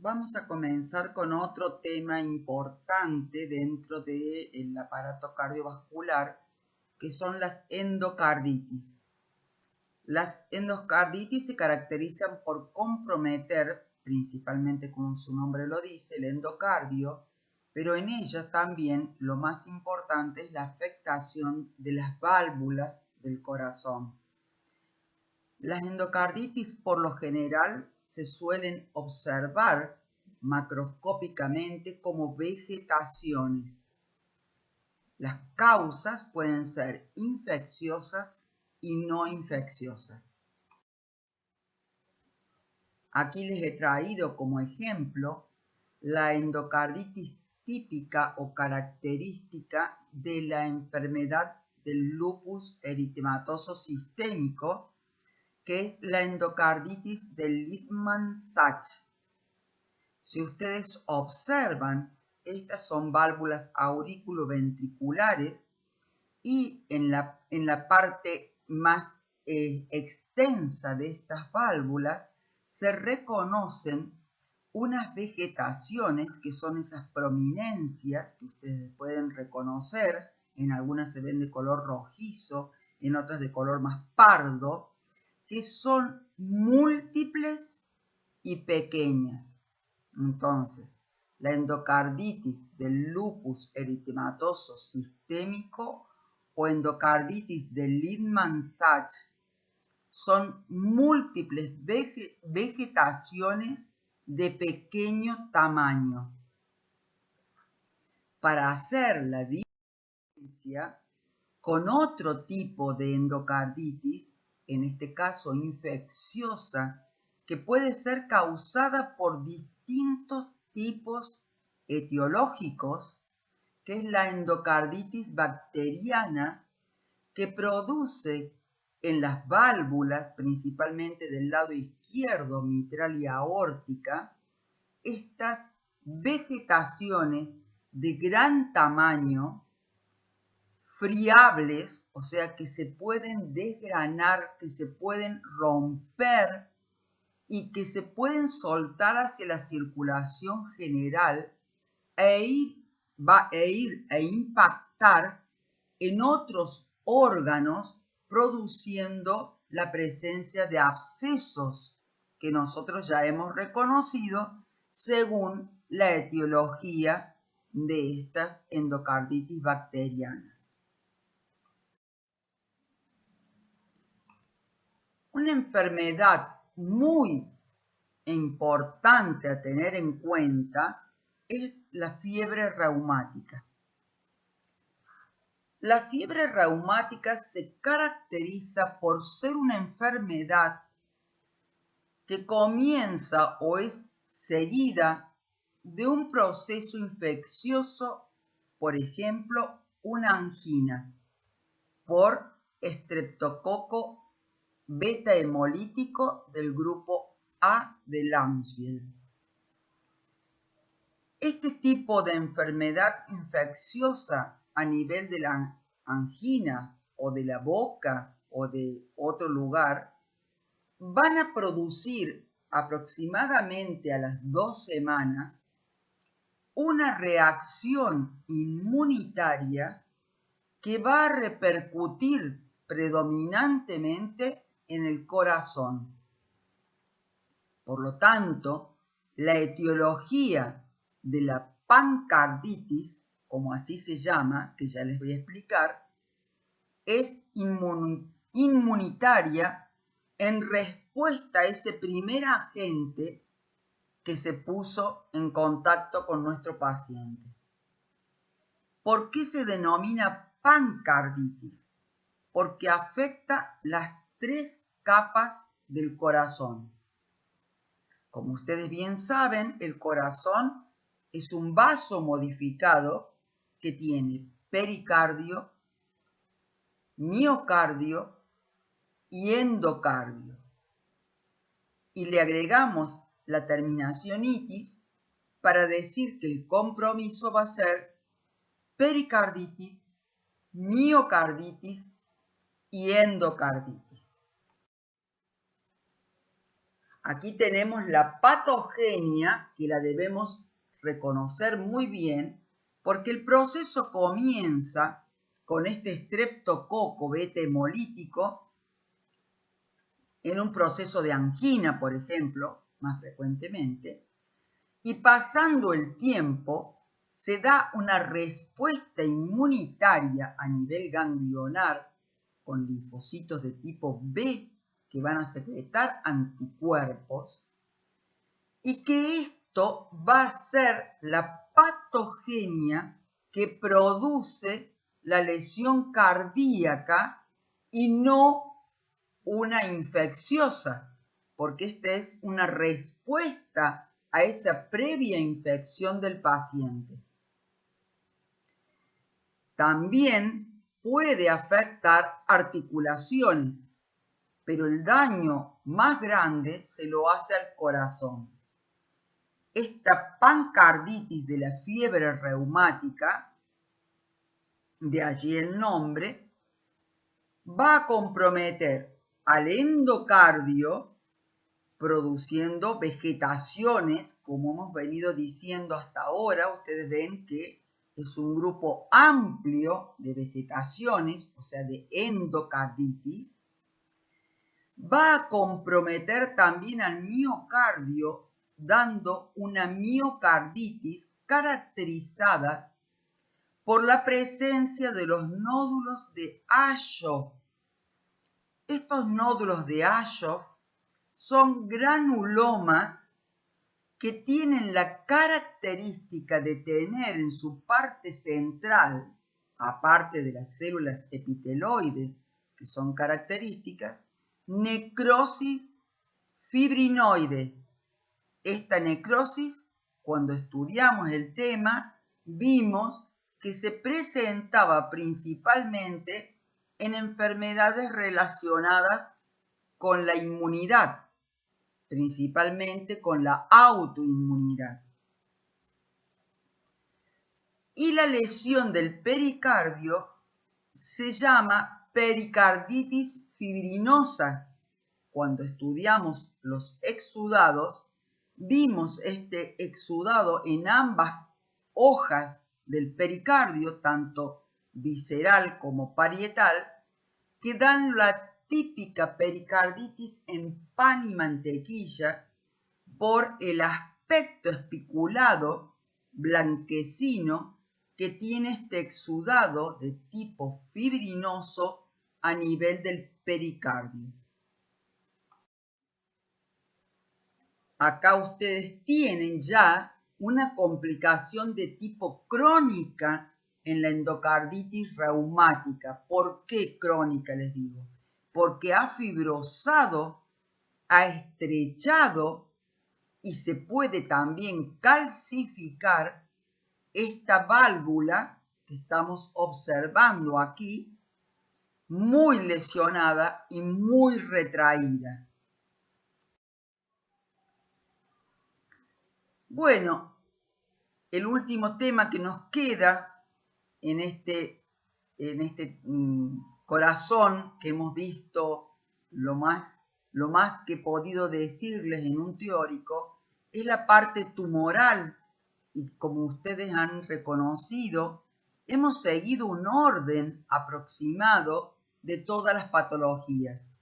Vamos a comenzar con otro tema importante dentro del aparato cardiovascular, que son las endocarditis. Las endocarditis se caracterizan por comprometer, principalmente como su nombre lo dice, el endocardio, pero en ella también lo más importante es la afectación de las válvulas del corazón. Las endocarditis por lo general se suelen observar macroscópicamente como vegetaciones. Las causas pueden ser infecciosas y no infecciosas. Aquí les he traído como ejemplo la endocarditis típica o característica de la enfermedad del lupus eritematoso sistémico, que es la endocarditis de Liebman-Sachs. Si ustedes observan, estas son válvulas auriculoventriculares y en la parte más extensa de estas válvulas se reconocen unas vegetaciones que son esas prominencias que ustedes pueden reconocer. En algunas se ven de color rojizo, en otras de color más pardo, que son múltiples y pequeñas. Entonces, la endocarditis del lupus eritematoso sistémico o endocarditis de Liebman-Sachs son múltiples vegetaciones de pequeño tamaño. Para hacer la diferencia con otro tipo de endocarditis, en este caso infecciosa, que puede ser causada por distintos tipos etiológicos, que es la endocarditis bacteriana, que produce en las válvulas, principalmente del lado izquierdo, mitral y aórtica, estas vegetaciones de gran tamaño, friables, o sea que se pueden desgranar, que se pueden romper y que se pueden soltar hacia la circulación general e impactar en otros órganos, produciendo la presencia de abscesos que nosotros ya hemos reconocido según la etiología de estas endocarditis bacterianas. Una enfermedad muy importante a tener en cuenta es la fiebre reumática. La fiebre reumática se caracteriza por ser una enfermedad que comienza o es seguida de un proceso infeccioso, por ejemplo, una angina por estreptococo beta hemolítico del grupo A de Lansfield. Este tipo de enfermedad infecciosa a nivel de la angina o de la boca o de otro lugar van a producir aproximadamente a las 2 semanas una reacción inmunitaria que va a repercutir predominantemente en el corazón. Por lo tanto, la etiología de la pancarditis, como así se llama, que ya les voy a explicar, es inmunitaria en respuesta a ese primer agente que se puso en contacto con nuestro paciente. ¿Por qué se denomina pancarditis? Porque afecta las 3 capas del corazón. Como ustedes bien saben, el corazón es un vaso modificado que tiene pericardio, miocardio y endocardio. Y le agregamos la terminación itis para decir que el compromiso va a ser pericarditis, miocarditis y endocarditis. Aquí tenemos la patogenia, que la debemos reconocer muy bien, porque el proceso comienza con este estreptococo beta hemolítico en un proceso de angina, por ejemplo, más frecuentemente, y pasando el tiempo se da una respuesta inmunitaria a nivel ganglionar con linfocitos de tipo B que van a secretar anticuerpos, y que esto va a ser la patogenia que produce la lesión cardíaca y no una infecciosa, porque esta es una respuesta a esa previa infección del paciente. También puede afectar articulaciones, pero el daño más grande se lo hace al corazón. Esta pancarditis de la fiebre reumática, de allí el nombre, va a comprometer al endocardio, produciendo vegetaciones, como hemos venido diciendo hasta ahora. Ustedes ven que es un grupo amplio de vegetaciones, o sea, de endocarditis. Va a comprometer también al miocardio, dando una miocarditis caracterizada por la presencia de los nódulos de Aschoff. Estos nódulos de Aschoff son granulomas que tienen la característica de tener en su parte central, aparte de las células epiteloides que son características, necrosis fibrinoide. Esta necrosis, cuando estudiamos el tema, vimos que se presentaba principalmente en enfermedades relacionadas con la inmunidad, principalmente con la autoinmunidad. Y la lesión del pericardio se llama pericarditis fibrinosa. Cuando estudiamos los exudados, vimos este exudado en ambas hojas del pericardio, tanto visceral como parietal, que dan la típica pericarditis en pan y mantequilla por el aspecto espiculado, blanquecino, que tiene este exudado de tipo fibrinoso a nivel del pericardio. Acá ustedes tienen ya una complicación de tipo crónica en la endocarditis reumática. ¿Por qué crónica les digo? Porque ha fibrosado, ha estrechado y se puede también calcificar esta válvula que estamos observando aquí, muy lesionada y muy retraída. Bueno, el último tema que nos queda en este corazón que hemos visto lo más que he podido decirles en un teórico, es la parte tumoral, y como ustedes han reconocido, hemos seguido un orden aproximado de todas las patologías.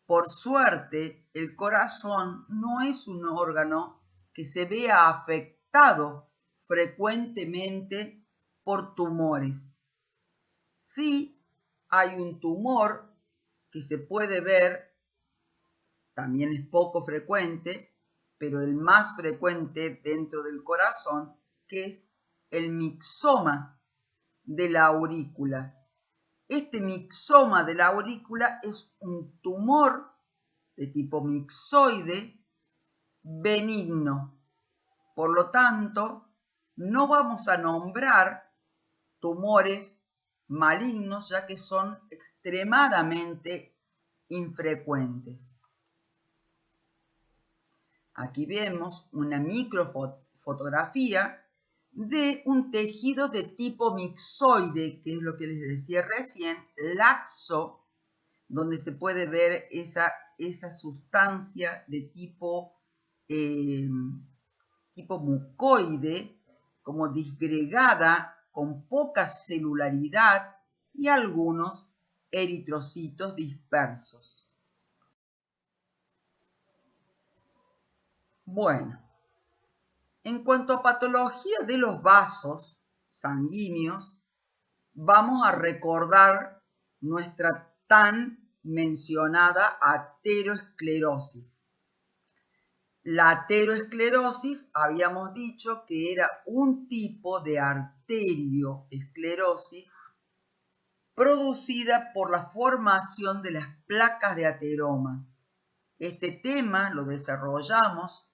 Por suerte, el corazón no es un órgano que se vea afectado frecuentemente por tumores. Sí hay un tumor que se puede ver, también es poco frecuente, pero el más frecuente dentro del corazón, que es el mixoma de la aurícula. Este mixoma de la aurícula es un tumor de tipo mixoide benigno. Por lo tanto, no vamos a nombrar tumores malignos, ya que son extremadamente infrecuentes. Aquí vemos una microfotografía de un tejido de tipo mixoide, que es lo que les decía recién, laxo, donde se puede ver esa esa sustancia de tipo mucoide, como disgregada, con poca celularidad y algunos eritrocitos dispersos. Bueno, en cuanto a patología de los vasos sanguíneos, vamos a recordar nuestra tan mencionada ateroesclerosis. La ateroesclerosis habíamos dicho que era un tipo de arterioesclerosis producida por la formación de las placas de ateroma. Este tema lo desarrollamos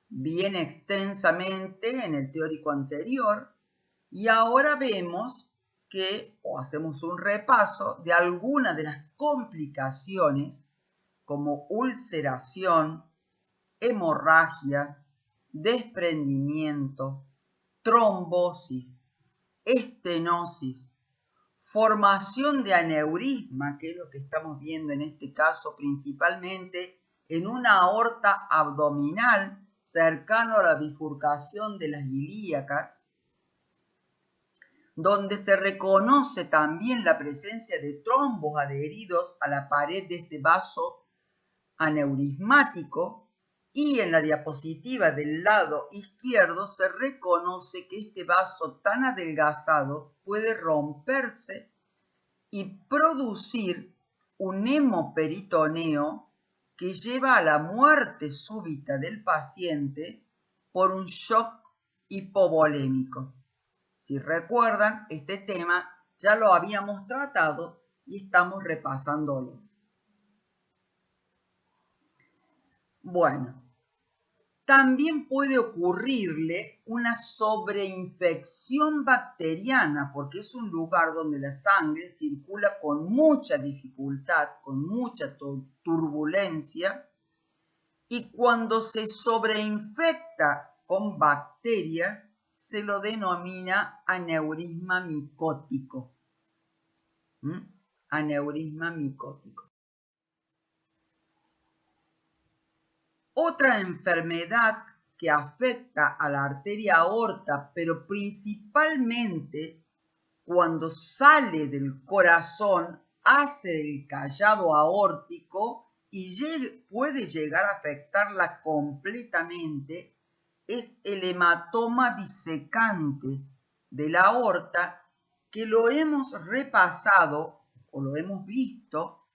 bien extensamente en el teórico anterior y ahora vemos o hacemos un repaso de algunas de las complicaciones como ulceración, hemorragia, desprendimiento, trombosis, estenosis, formación de aneurisma, que es lo que estamos viendo en este caso principalmente en una aorta abdominal cercano a la bifurcación de las ilíacas, donde se reconoce también la presencia de trombos adheridos a la pared de este vaso aneurismático, y en la diapositiva del lado izquierdo se reconoce que este vaso tan adelgazado puede romperse y producir un hemoperitoneo que lleva a la muerte súbita del paciente por un shock hipovolémico. Si recuerdan, este tema ya lo habíamos tratado y estamos repasándolo. Bueno, también puede ocurrirle una sobreinfección bacteriana porque es un lugar donde la sangre circula con mucha dificultad, con mucha turbulencia, y cuando se sobreinfecta con bacterias se lo denomina aneurisma micótico. Aneurisma micótico. Otra enfermedad que afecta a la arteria aorta, pero principalmente cuando sale del corazón, hace el callado aórtico y puede llegar a afectarla completamente, es el hematoma disecante de la aorta, que lo hemos repasado o lo hemos visto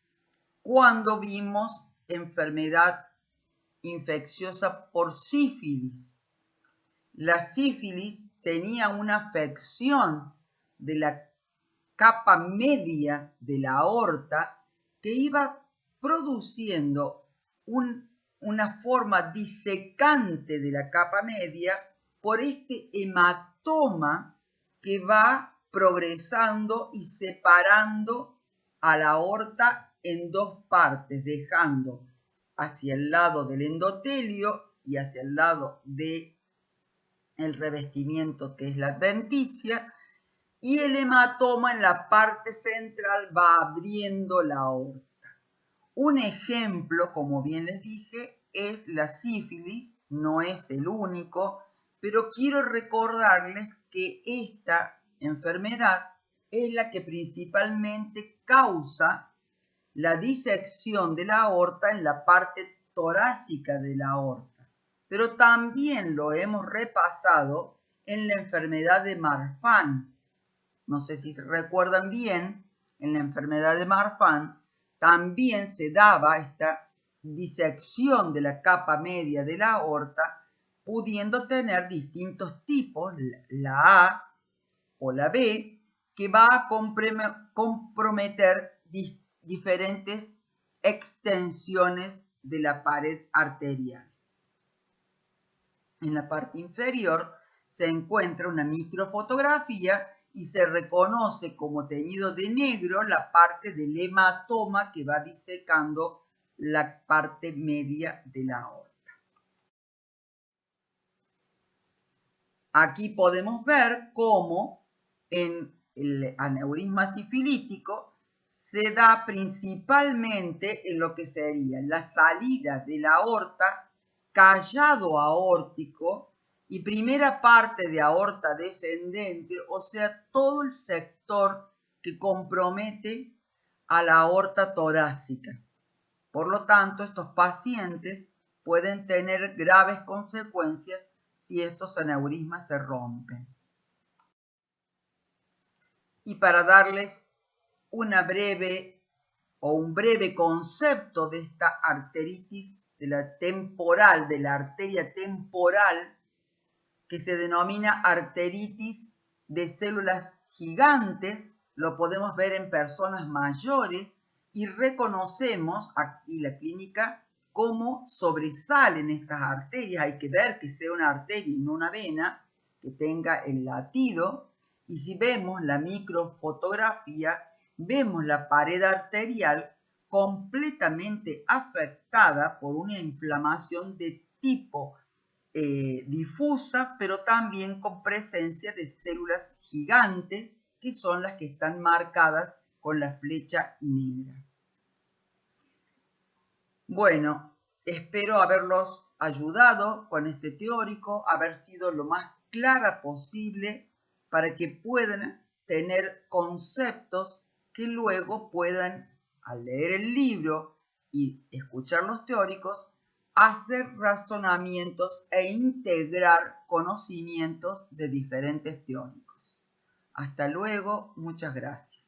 cuando vimos enfermedad infecciosa por sífilis. La sífilis tenía una afección de la capa media de la aorta que iba produciendo una forma disecante de la capa media por este hematoma que va progresando y separando a la aorta en dos partes, dejando hacia el lado del endotelio y hacia el lado del revestimiento que es la adventicia, y el hematoma en la parte central va abriendo la aorta. Un ejemplo, como bien les dije, es la sífilis, no es el único, pero quiero recordarles que esta enfermedad es la que principalmente causa la disección de la aorta en la parte torácica de la aorta, pero también lo hemos repasado en la enfermedad de Marfan. No sé si recuerdan bien, en la enfermedad de Marfan también se daba esta disección de la capa media de la aorta, pudiendo tener distintos tipos, la A o la B, que va a comprometer diferentes extensiones de la pared arterial. En la parte inferior se encuentra una microfotografía y se reconoce como teñido de negro la parte del hematoma que va disecando la parte media de la aorta. Aquí podemos ver cómo en el aneurisma sifilítico se da principalmente en lo que sería la salida de la aorta, callado aórtico y primera parte de aorta descendente, o sea, todo el sector que compromete a la aorta torácica. Por lo tanto, estos pacientes pueden tener graves consecuencias si estos aneurismas se rompen. Y para darles un breve concepto de esta arteritis de la arteria temporal, que se denomina arteritis de células gigantes, lo podemos ver en personas mayores y reconocemos aquí la clínica cómo sobresalen estas arterias. Hay que ver que sea una arteria y no una vena, que tenga el latido, y si vemos la microfotografía, vemos la pared arterial completamente afectada por una inflamación de tipo difusa, pero también con presencia de células gigantes, que son las que están marcadas con la flecha negra. Bueno, espero haberlos ayudado con este teórico, haber sido lo más clara posible para que puedan tener conceptos que luego puedan, al leer el libro y escuchar los teóricos, hacer razonamientos e integrar conocimientos de diferentes teóricos. Hasta luego, muchas gracias.